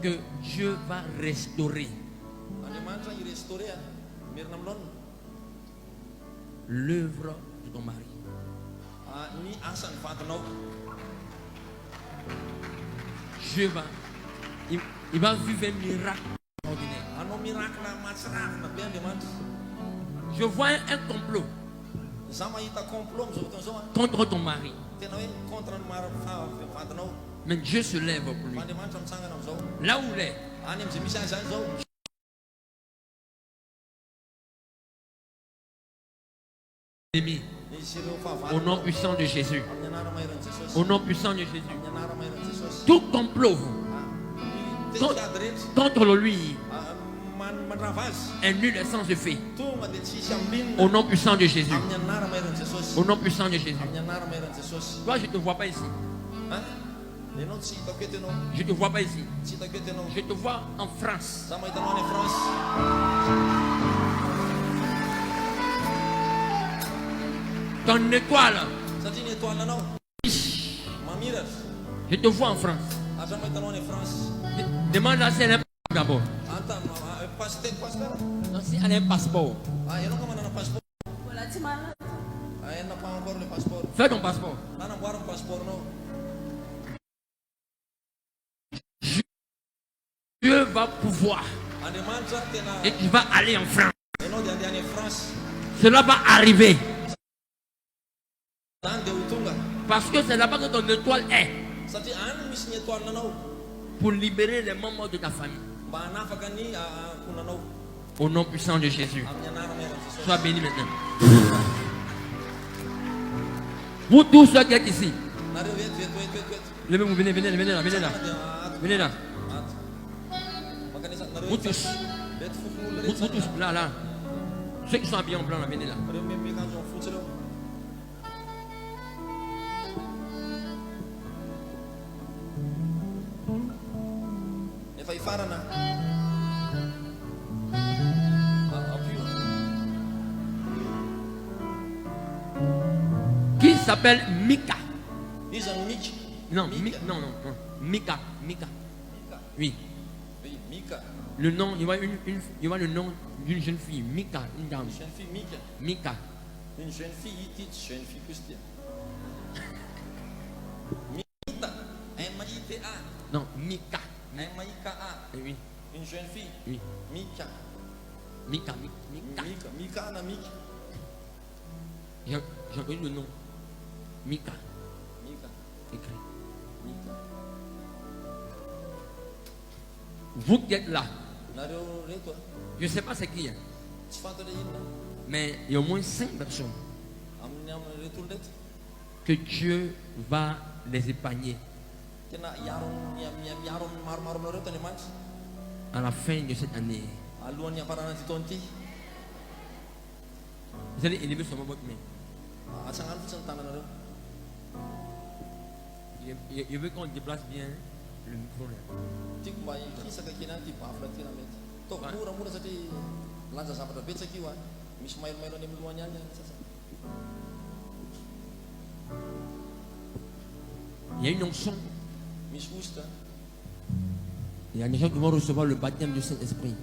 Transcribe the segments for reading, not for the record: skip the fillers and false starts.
que Dieu va restaurer l'œuvre de ton mari. Dieu va, il va vivre un miracle ordinaire. Je vois un complot contre ton mari. Mais Dieu se lève pour lui. Là où il est, au nom puissant de Jésus. Au nom puissant de Jésus. Tout complot contre lui est nul et sans effet. Au nom puissant de Jésus. Au nom puissant de Jésus. Toi, je ne te vois pas ici. Je ne te vois pas ici. Je te vois en France. Ton étoile. Je te vois en France. Demande à si elle a un passeport d'abord. Non, si elle a un passeport. Fais ton passeport. Dieu va pouvoir. Et tu vas aller en France. Cela va arriver. Parce que c'est là-bas que ton étoile est. Pour libérer les membres de ta famille. Au nom puissant de Jésus. Sois béni maintenant. Vous tous ceux qui êtes ici. Levez-vous, venez là, venez là. Venez là. Vous tous. Vous tous, là. Ceux qui sont habillés en blanc, là, venez là. Qui s'appelle Mika. Non, Mika. Oui. Le nom, il voit le nom d'une jeune fille, Mika, une dame. Mika. Une jeune fille, jeune fille christienne. M-I-T-A. Non, Mika. M-I-K-A. Oui. Une jeune fille. Oui. Mika. Mika. J'ai entendu le nom. Mika. Écrit. Mika. Vous qui êtes là. Je ne sais pas c'est qui. Mais il y a au moins 5 personnes que Dieu va les épargner à la fin de cette année. Vous allez élever sur votre main. Je veux qu'on déplace bien le micro là. Il y a une onction. Il y a des gens qui vont recevoir le baptême du Saint-Esprit.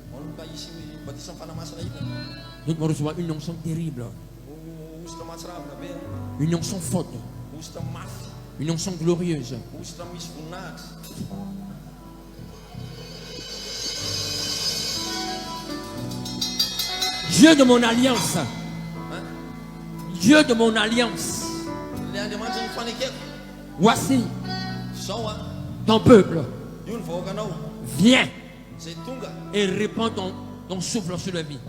D'autres vont recevoir une onction terrible. Une onction forte. Une onction glorieuse. Dieu de mon alliance. Dieu de mon alliance. Voici ton peuple. Viens et répands ton souffle sur la vie.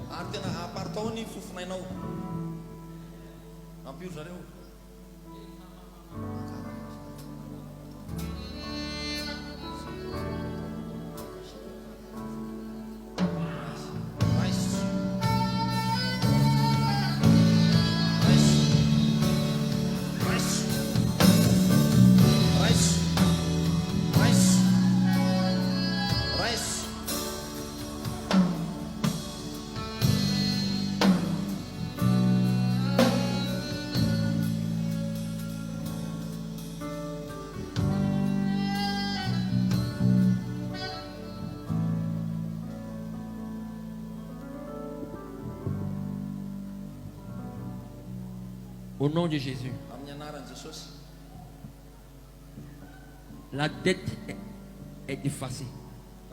Au nom de Jésus. La dette est effacée.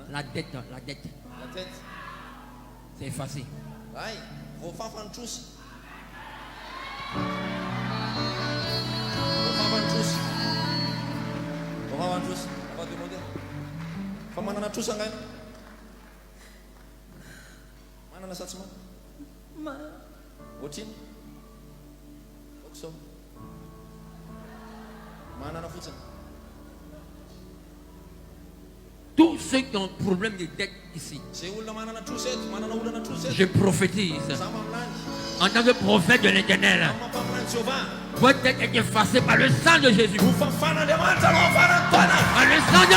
La dette. C'est effacé. Tous ceux qui ont un problème de dette ici, je prophétise en tant que prophète de l'Éternel. Votre dette est effacée par le sang de Jésus. Par le sang de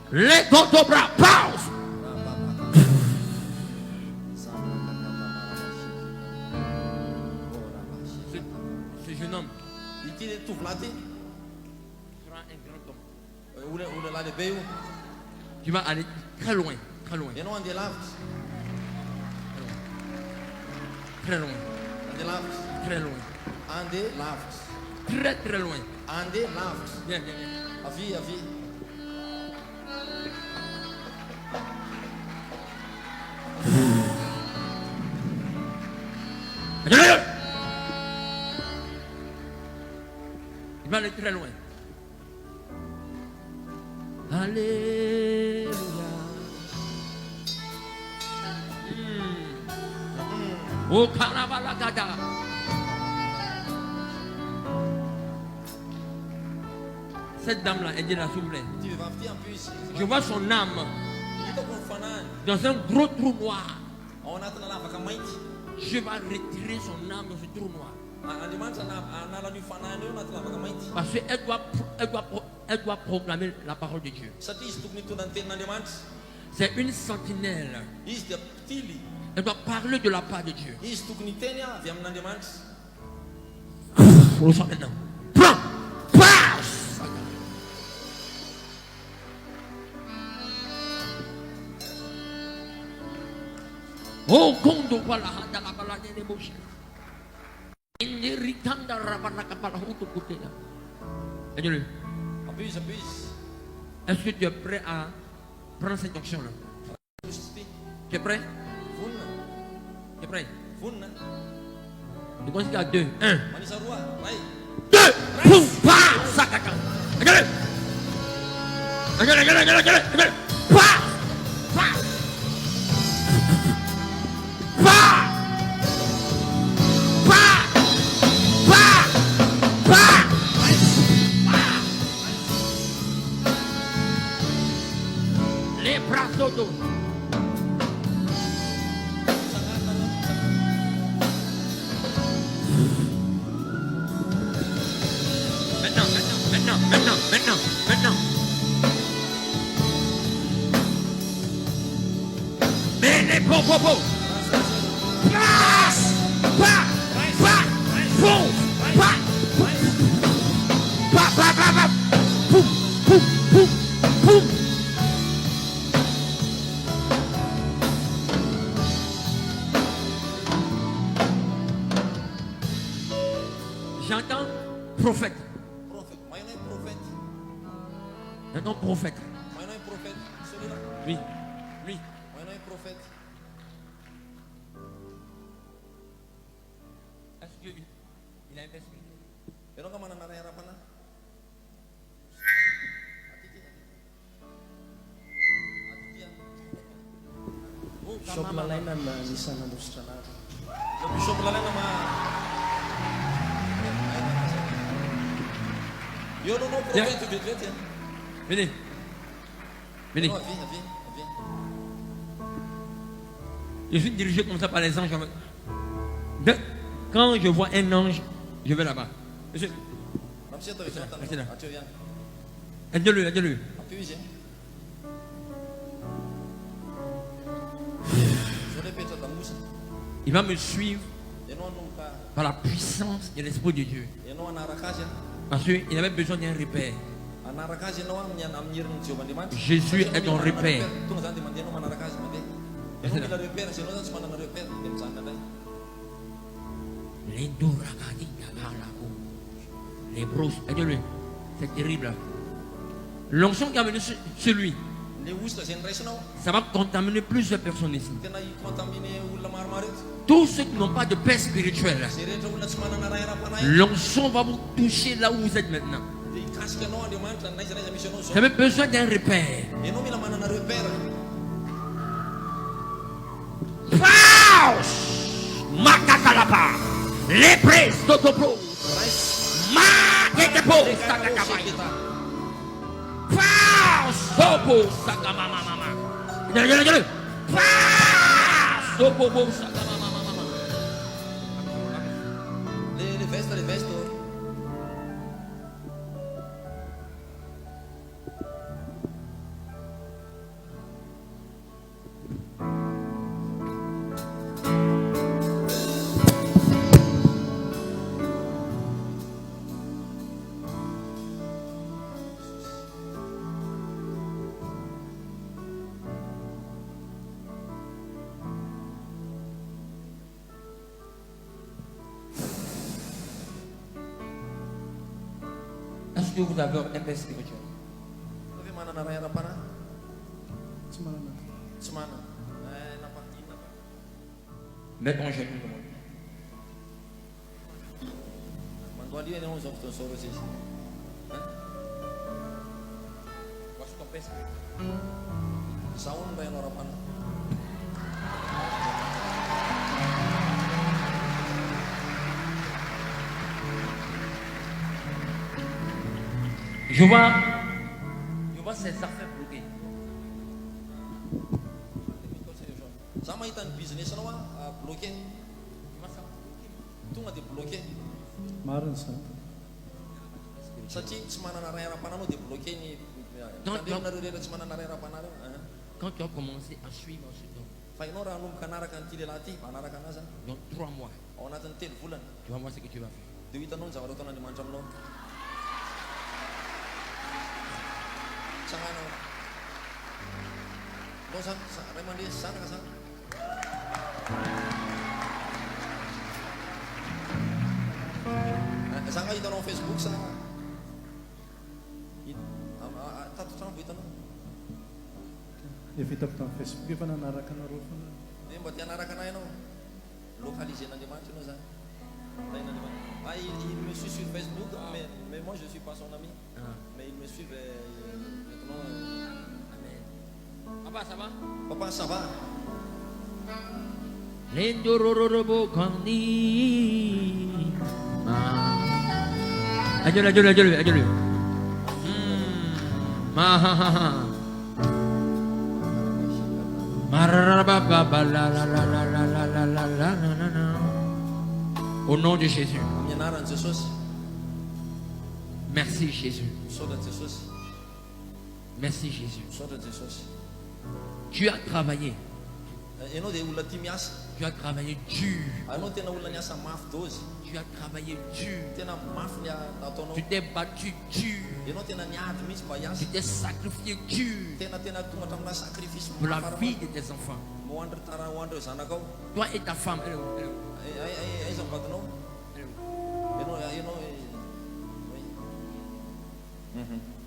les bras, pause. Ce jeune homme, il est tout flatté. Sera un grand homme. Tu vas aller très loin, très loin. Très loin. Très loin. Très très loin. Viens, viens, viens. Il va aller très loin. Alléluia. Oh Karabalagada. Cette dame-là, elle dit là, s'il vous plaît. Je vois son âme dans un gros trou noir. Je vais retirer son âme dans ce trou noir. Parce qu'elle doit proclamer la parole de Dieu. C'est une sentinelle. Elle doit parler de la part de Dieu. Reçois maintenant. Prends. Passe. Oh, Kondo, voilà, la balade des bouches. Aide-le. Est-ce que tu es prêt à prendre cette action-là? Tu es prêt? Tu es prêt? Je pense qu'il y a 2. 1. 2. Poum. Sakaka. Regarde. Regarde. Les bras d'eau. Maintenant. Mais les popos. J'entends prophète. J'entends prophète. Oui. Est-ce qu'il a investi? Bishop Lalena na isa na Australia. Bishop Lalena ma. Yo non prophète de Dieu. Venez. Viens. Je suis dirigé comme ça par les anges. Quand je vois un ange, je vais là-bas. Monsieur. Restez là. Aide-le. Il va me suivre par la puissance de l'Esprit de Dieu. Parce qu'il avait besoin d'un repère. Jésus est ton repère. Les brosses, c'est terrible. L'onction qui a venu sur lui, ça va contaminer plusieurs personnes ici. Tous ceux qui n'ont pas de paix spirituelle, l'onction va vous toucher là où vous êtes maintenant. Vous avez besoin d'un repère. Makakalapa, les prises d'Otopro, Makakepo, Sakakabaya, Sopo, Sakamama, Sopo, Sakamama. Le vesto. Est-ce que vous avez un paix spirituel? Mets ton genou devant lui. Voici ton paix spirituel. Je vois ces affaires bloquées. Quand tu as commencé à suivre ce don, dans 3 mois, tu vas voir ce que tu vas faire. Sanga ito no Facebook sa If it up on Facebook, if an Arakan or Hindi ba tiyan narakan na yun no? Localisé na dimanche no sa il me suit sur Facebook, mais moi je suis pas son ami. Mais il me suit maintenant. Amen. Papa, ça va? Papa, ça va? L'endororobo kandi. Adieu. Au nom de Jésus. Merci Jésus. Merci Jésus. Tu as travaillé. Tu as travaillé dur. Tu as travaillé dur. Tu t'es battu dur. Tu t'es sacrifié dur pour la vie de tes enfants. Toi et ta femme.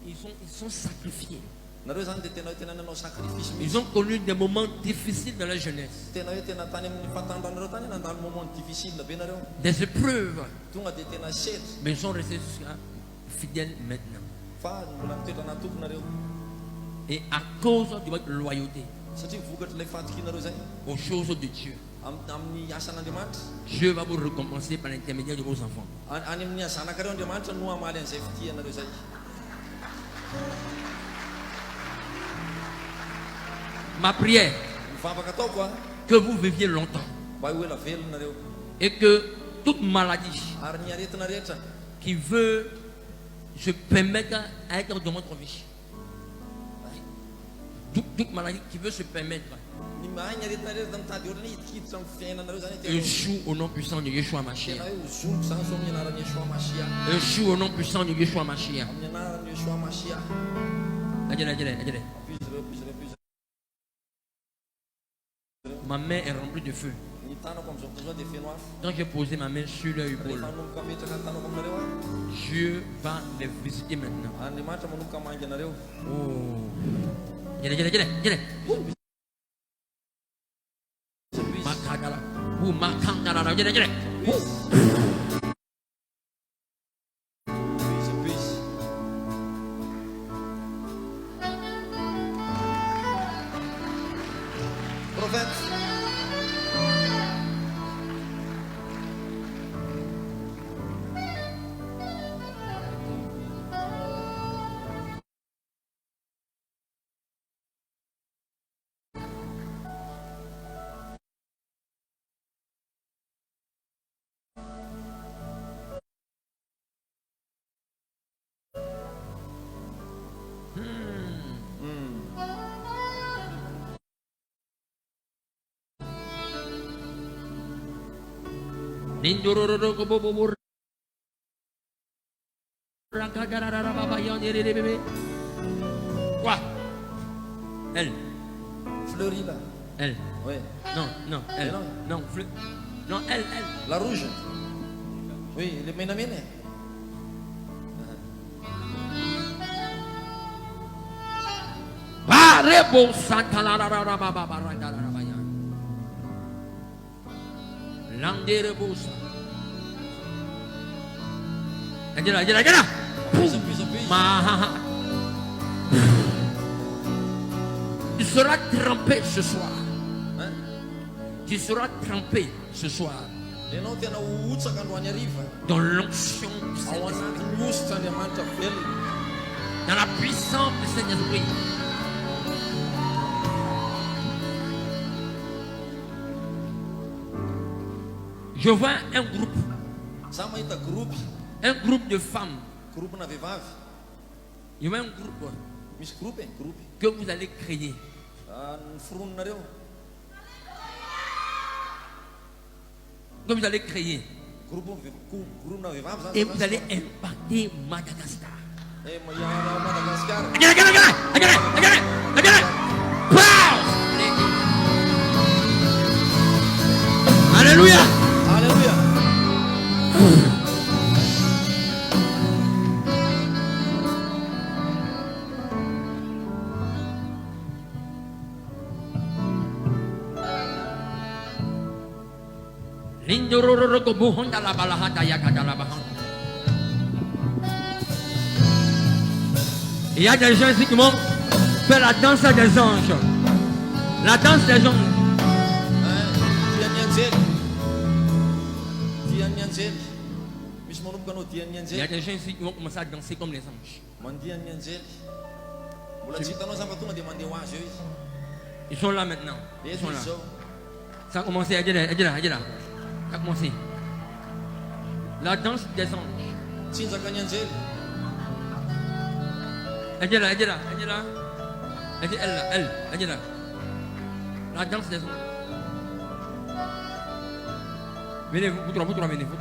Ils sont sacrifiés. Ils ont connu des moments difficiles dans la jeunesse. Des épreuves. Mais ils sont restés fidèles maintenant. Et à cause de votre loyauté aux choses de Dieu, Dieu va vous récompenser par l'intermédiaire de vos enfants. Ma prière, que vous viviez longtemps et que toute maladie qui veut se permettre à être dans votre vie, toute maladie qui veut se permettre, échoue au nom puissant de Yeshua Mashiach. Échoue au nom puissant de Yeshua Mashiach. Yeshua Mashiach. Ma main est remplie de feu. Quand j'ai posé ma main sur leur épaule, Dieu va les visiter maintenant. Oh. Prophète. Quoi? Elle. Fleurie là. Elle. Oui. Non, non, elle. Non. Non, non, elle. La rouge. Oui, les ménamines. Tu seras trempé ce soir. Hein? Tu seras trempé ce soir dans l'onction du Saint-Esprit, dans la puissance du Saint-Esprit. Je vois un groupe de femmes. Il y a un groupe que vous allez créer. Que vous allez créer. Et vous allez impacter Madagascar. Alléluia. Alléluia. Il y a des gens ici qui vont faire la danse des anges. La danse des anges. Il y a des gens ici qui vont commencer à danser comme les anges. Ils sont là maintenant. Ils sont là. Ça a commencé. Ça a commencé. La danse des anges. Elle est là. La danse des anges. Venez, vous trois, venez. Vous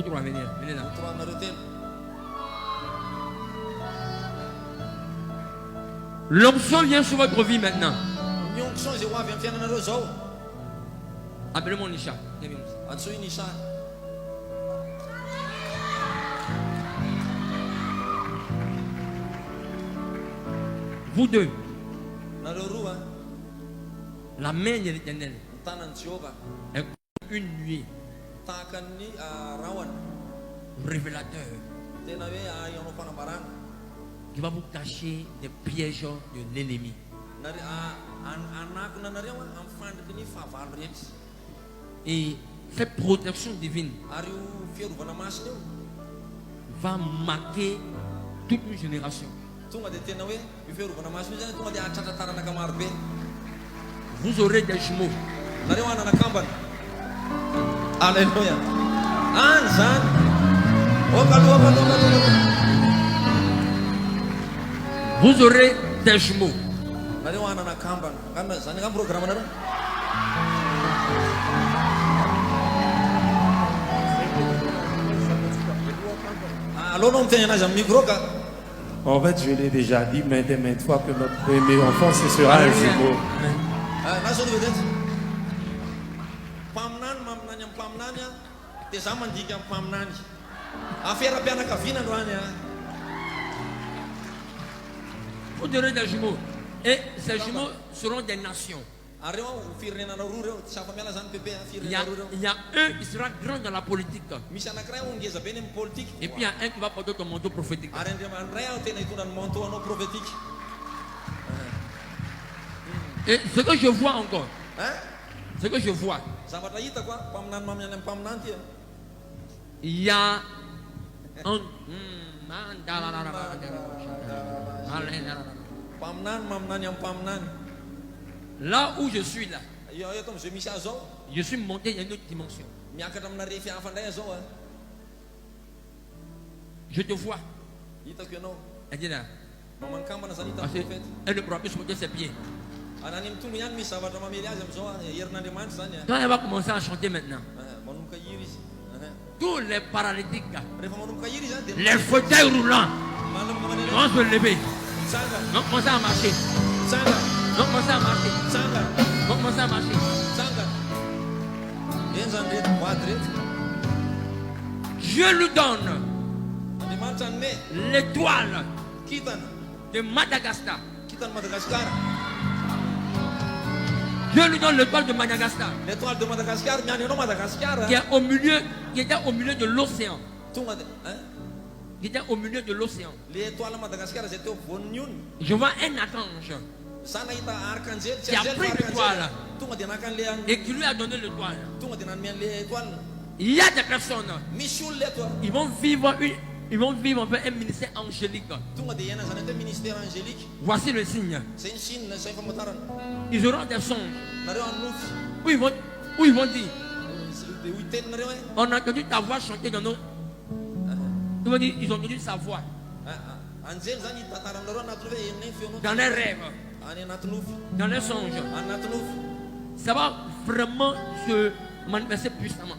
trois, venez là. L'onction vient sur votre vie maintenant. Appelez-moi Nisha. Vous deux. La main de l'Éternel est une nuée. Révélateur. Qui va vous cacher des pièges de l'ennemi. Et cette protection divine va marquer toute une génération. Vous aurez des jumeaux. Alléluia. Vous aurez des jumeaux. En fait, je l'ai déjà dit maintes et maintes fois que notre premier enfant, ce sera un jumeau. Naso di vedet. Pamnan mamnanya pamnanya. Te zaman dikam pamnani. Affaire biana kavina ndwanya. Vous donnerez des jumeaux. Et ces jumeaux seront des nations. Il y a un qui sera grand dans la politique. Et puis il y a un qui va porter ton manteau prophétique. Et ce que je vois encore, ce que je vois, il y a un... Là où je suis là, je suis monté dans une autre dimension. Je te vois. Elle dit là. Elle ne pourra plus monter ses pieds. Quand elle va commencer à chanter maintenant, tous les paralytiques, les fauteuils roulants vont se lever, vont commencer à marcher. Vont commencer à marcher. Vont commencer à marcher. Je lui donne l'étoile de Madagascar. Je lui donne l'étoile de Madagascar. L'étoile de Madagascar, qui est au milieu, qui était au milieu de l'océan. Qui était au milieu de l'océan. L'étoile de Madagascar, c'était au Vonyun. Je vois un archange qui a pris l'étoile et qui lui a donné l'étoile. Il y a des personnes, ils vont vivre un ministère angélique. Voici le signe. Ils auront des songes où ils vont dire, on a entendu ta voix chanter dans nos... Ils ont entendu sa voix dans les rêves, dans les songes. Ça va vraiment se manifester puissamment.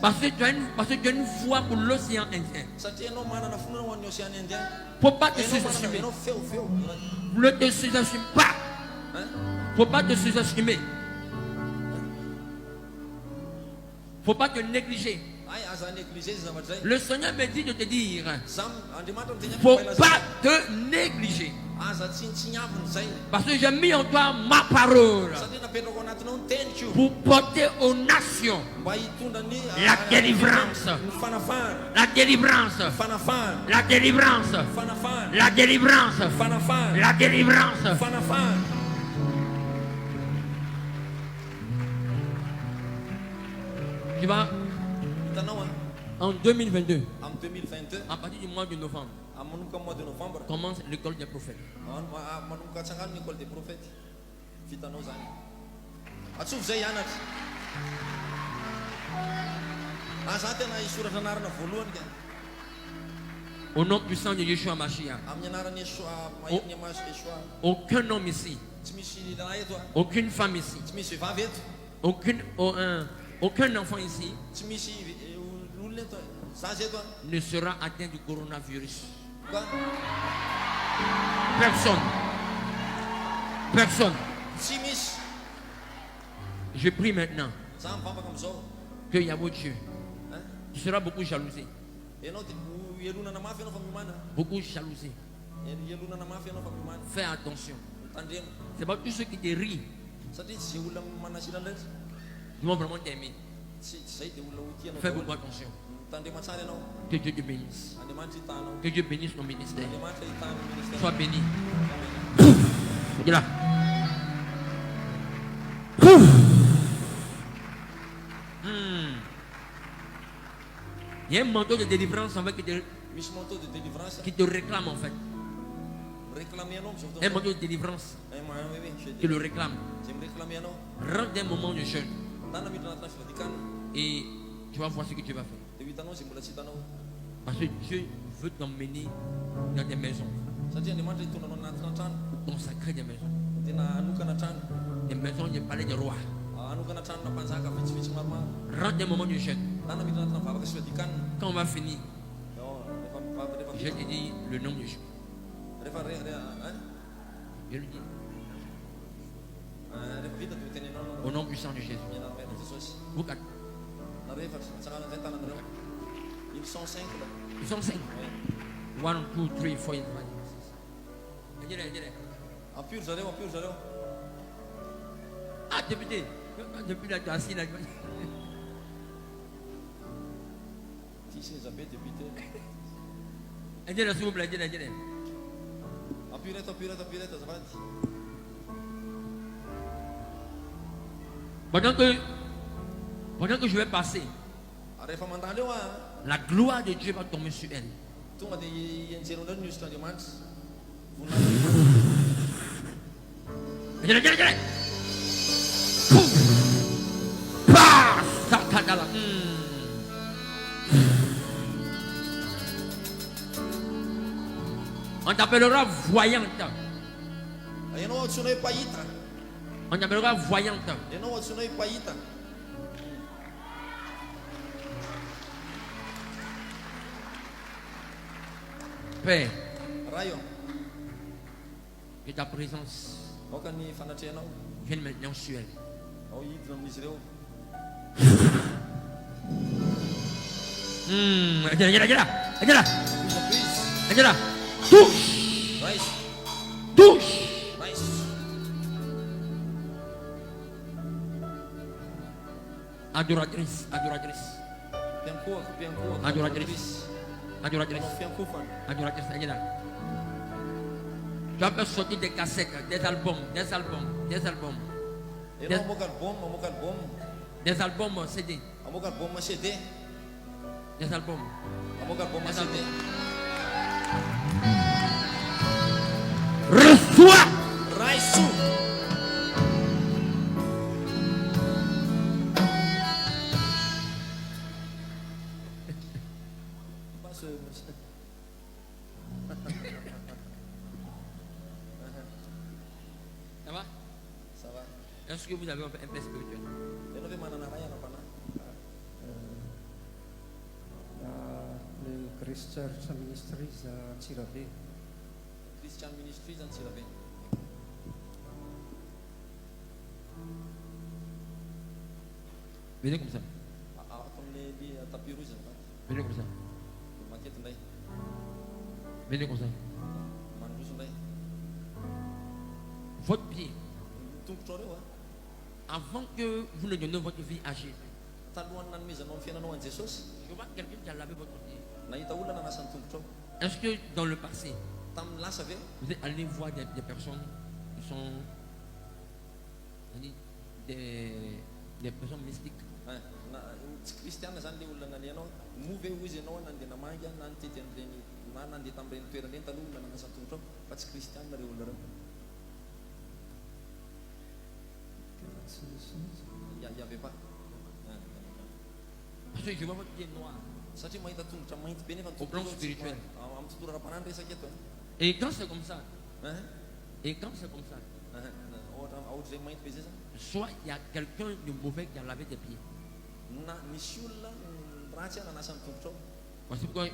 Parce que tu as une foi pour l'océan Indien. Faut pas te sous-estimer. Ne te sous-estime pas. Faut pas te sous-estimer. Faut pas te négliger. Le Seigneur me dit de te dire, faut pas te négliger. Parce que j'ai mis en toi ma parole pour porter aux nations la délivrance. La délivrance. La délivrance. La délivrance. La délivrance. Tu vas en 2022, à partir du mois de novembre, commence l'école des prophètes. Au nom puissant de Yeshua Mashiach, aucun homme ici, aucune femme ici, aucun enfant ici ne sera atteint du coronavirus. Personne. Personne. Je prie maintenant que Yahweh Dieu, tu seras beaucoup jalousé. Beaucoup jalousé. Fais attention. C'est pas tous ceux qui te rient ils vont vraiment t'aimer. Fais beaucoup attention. Que Dieu te bénisse. Que Dieu bénisse nos ministères. Sois béni. Dis là. Il y a un manteau de délivrance en fait qui te réclame en fait. Un manteau de délivrance qui le réclame. Rentre un moment de jeûne. Et tu vas voir ce que tu vas faire. Parce que Dieu veut t'emmener dans des maisons. Consacrer des maisons. Des maisons du palais des rois. Rentre un moment de jeûne. Quand on va finir, Je te dis le nom de Jésus. Je le dis. Au nom puissant de Jésus. Vous quatre. Ils sont 5 là. Ils sont 5. 1, 2, 3, 4, 5. Apure, j'allais. Ah, député. Depuis là, tu es assis là. Si c'est j'appelle député. Aidez-le, s'il vous plaît, aidez-le. Apure, ça va. Pendant que je vais passer, la gloire de Dieu va tomber sur elle. Aidez-le. Bah, sakadala. On t'appellera voyante. On t'appellera voyante. Père, que ta présence vienne maintenant sur elle. Aidez-la. Touche. Adoratrice. Aidez-la. Tu vas faire sortir des cassettes, des albums, CD. Des albums. Reçois. Ça va? Est-ce que vous avez un peu spirituel? Le Christian Ministries à Tirabé. Christian Ministries à Tirabé. Venez comme ça. Venez comme ça. Venez comme ça. Votre pied. Avant que vous ne donniez votre vie à Jésus, je vois quelqu'un qui a lavé votre pied. Est-ce que dans le passé, vous êtes allé voir des personnes qui sont des personnes mystiques? Il n'y avait pas. Parce que je vois votre pied noir. Au plan spirituel. Et quand c'est comme ça, soit il y a quelqu'un de mauvais qui a lavé tes pieds. C'est pourquoi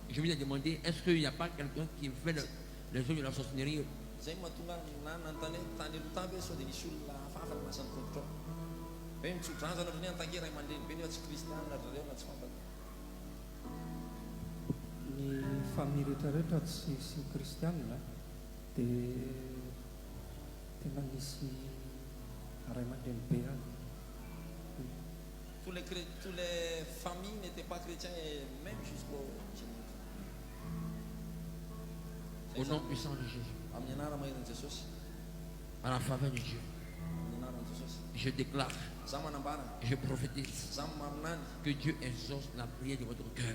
je vous ai demandé, est-ce qu'il n'y a pas quelqu'un qui fait les œuvres de la sorcellerie? Ny famille rehetrarehetra tsy kristianina dia tena misy ray aman-dreny be any. Tous les familles n'étaient pas chrétiens et même jusqu'au Au nom puissant de Jésus, à la faveur de Dieu, je déclare, je prophétise que Dieu exauce la prière de votre cœur.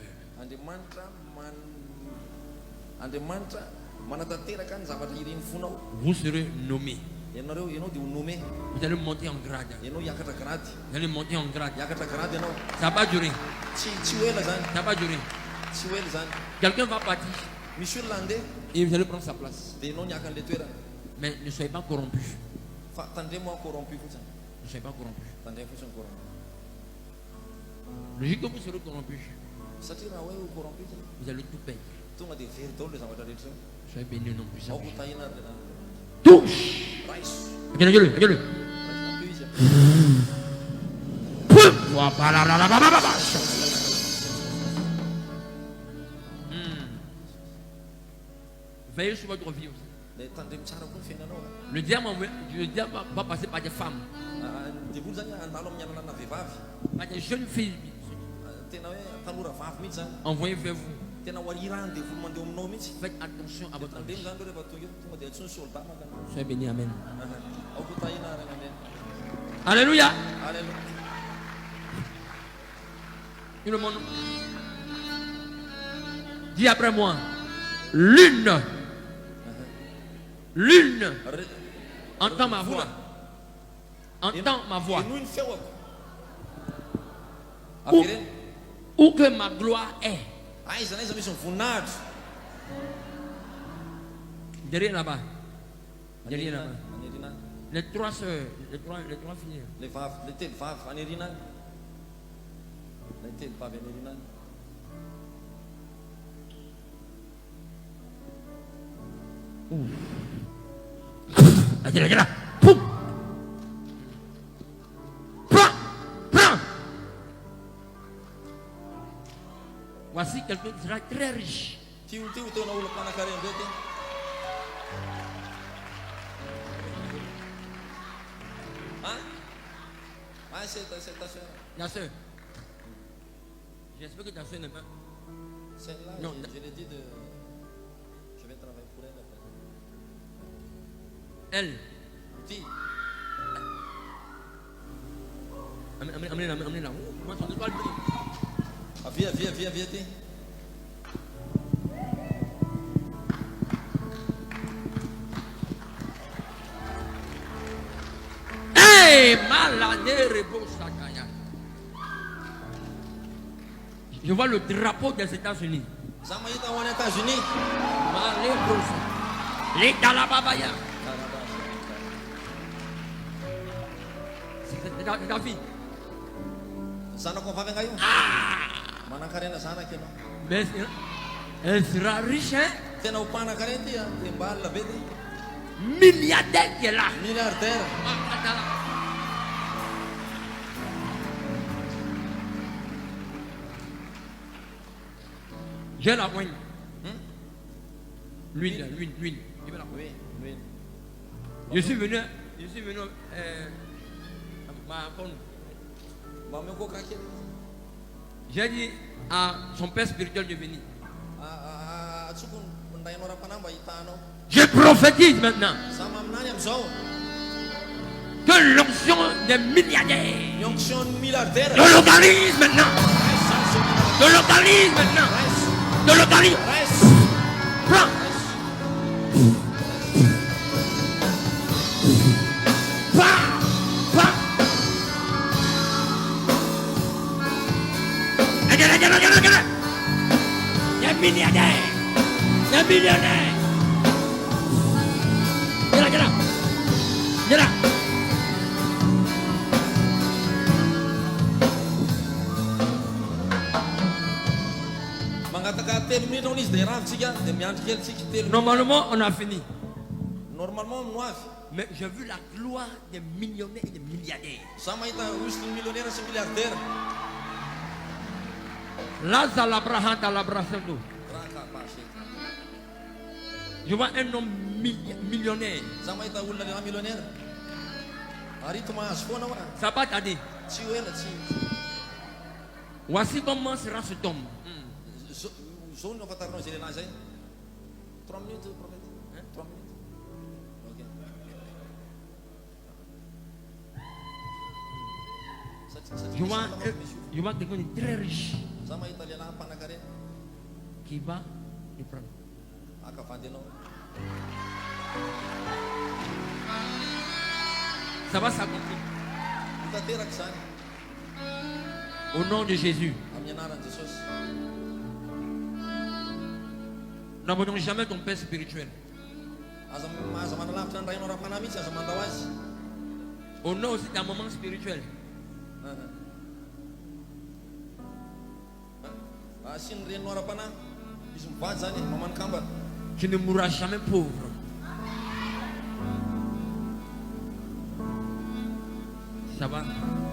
Vous serez nommés. Vous allez monter en grade. Vous allez monter en grade. Ça va pas durer. Ça va pas durer. Quelqu'un va partir et vous allez prendre sa place. Mais ne soyez pas corrompus. Ne soyez pas corrompus. Le jour que vous serez corrompus, vous allez tout perdre. tonga dia very daholo le zavatra rehetra zao. Sois béni au nom puissant. Ao ko tahina ary tena Touche. raiso. Regarde-le, regarde-le. Raiso izy. Veillez sur votre vie aussi. Le tandremo tsara koa ny fiainanao. Le diable va passer par des femmes, Devoly zany andalo amin'ny ananana vehivavy. par des jeunes filles Tena hoe tanora vavy mihitsy zany. envoyées vers vous. Tena ho arirany devoly mandeha aminao mihitsy. Faites attention à votre Tandremo vie. zany rehefa tonga eo tonga dia atsony soldat makana. Sois béni, amen. Ao ko tahina ary amen. Alléluia. Alléluia. Tout le monde. Dis après moi. Lune. Lune. Entends ma voix. Entends ma voix. Enoy ny feoko. Où, Avereny. où que ma gloire est. Aiza na iza misy voninahitra. Derrière là-bas. Derrière là-bas. Anirina. Les trois sœurs. Les trois filles. Le vavy, le telo vavy anirina. Le telo vavy anirina. Attends, là. Poum. Prends. Prends. Voici quelqu'un qui sera très riche. Tio taona olo mpanan-karena be ty. Ah, c'est ta soeur. La sœur. J'espère que ta sœur n'est pas. Celle-là, Non, je l'ai dit de... Je vais travailler pour elle après. Elle. Dis, Amenez là. Moi, son étoile brille. ah, viens, dis. Hey, malade, rebo sakaya. Je vois le drapeau des États-Unis. Za mahita ho any États-Unis. Malebrosa. L'État la babaya. C'est ta fille. Zanako vavy nga io. Manan-karena zanaka ianao. Mais elle sera riche, hein? Tena ho mpanan-karena ty dia mbalina be ty. Milliardaire qui est là. Milliardaire. J'ai la moine. L'huile. Je vais la Oui, oui. Je suis venu. Mameko kake. J'ai dit à son père spirituel de venir. Atsoko ndainao ra-panamba hitanao. Je prophétise maintenant Za maminany am'izao. que l'onction des milliardaires Ny onction milliardaire. le localise maintenant. Le localise maintenant. Le localise. Prends. Regarde. Des milliardaires. Viens là. Mangataka 3 minutes on izy dia ravitsika dia miandry kely tsika 3 minutes. Normalement, on a fini. Normalement no avy. Mais j'ai vu la gloire des millionnaires et des milliardaires. Za mahita osiny millionnaire sy milliardaire. Là, Abraham, je vois un homme millionnaire. Za mahita olona lehilahy millionnaire. Arito mahazo foana aho. Ça va t'aider. Tsy ho ela tsy. Voici comment sera cet homme. Zao no afantaranao zay lehilahy zay. 3 minutes prophète. 3 minutes. OK. Je vois quelqu'un de très riche Za mahita lehilahy mpanan-karena. qui va le prendre. Akavady anao. Ça va s'accomplir. Tanteraka zany. Au nom de Jésus. Amin'ny anaran'i Jesosy. N'abandonne jamais ton père spirituel. Aza manalavitra ny rainao ra-panahy mihitsy aza mandao azy. Honore aussi ta maman spirituelle. Sy ny reninao ra-panahy. Tu ne mourras jamais pauvre. Ça va?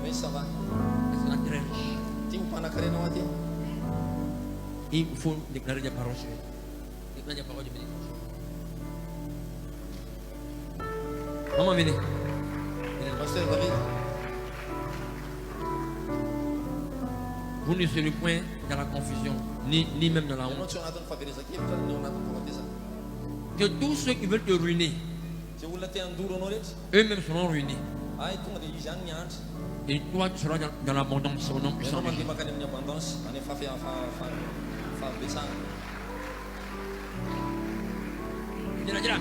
Oui, ça va. C'est la très riche. Il faut déclarer des paroles sur elle. Déclarer des paroles de bénédiction. Maman, venez. Pasteur David. Vous ne serez point dans la confusion, ni même dans la honte. Que tous ceux qui veulent te ruiner, eux-mêmes seront ruinés. Et toi, tu seras dans l'abondance au nom puissant de Jésus. Dis-la.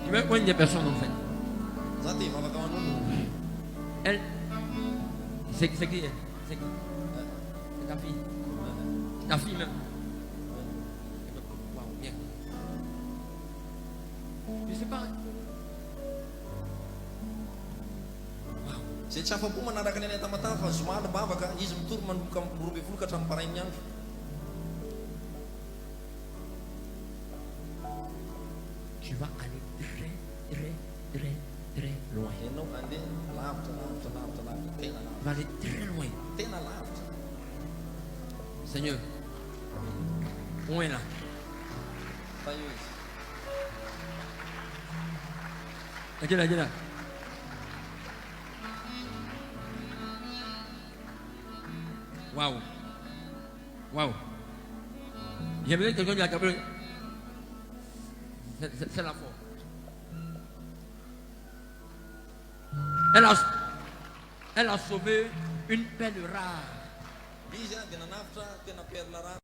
Tu veux combien de personnes en fait? Elle, c'est qui elle? C'est ta fille. Ta fille même. Wow, bien. Je sais pas. Zay tsy afa-po manaraka ny anay tamatava fa zomalo bavaka izy mitory manomboka roambin'ny ka hatramin'ny parainy andro. Tu vas aller très loin. Ianao andeha lavitra. Tena lavitra. Tu vas aller très loin. Tena lavitra. Seigneur, où est là? Fa io izy. Dis-la. Waouh. J'aimerais que quelqu'un lui accapelle. C'est la force. Elle a sauvé une perle rare.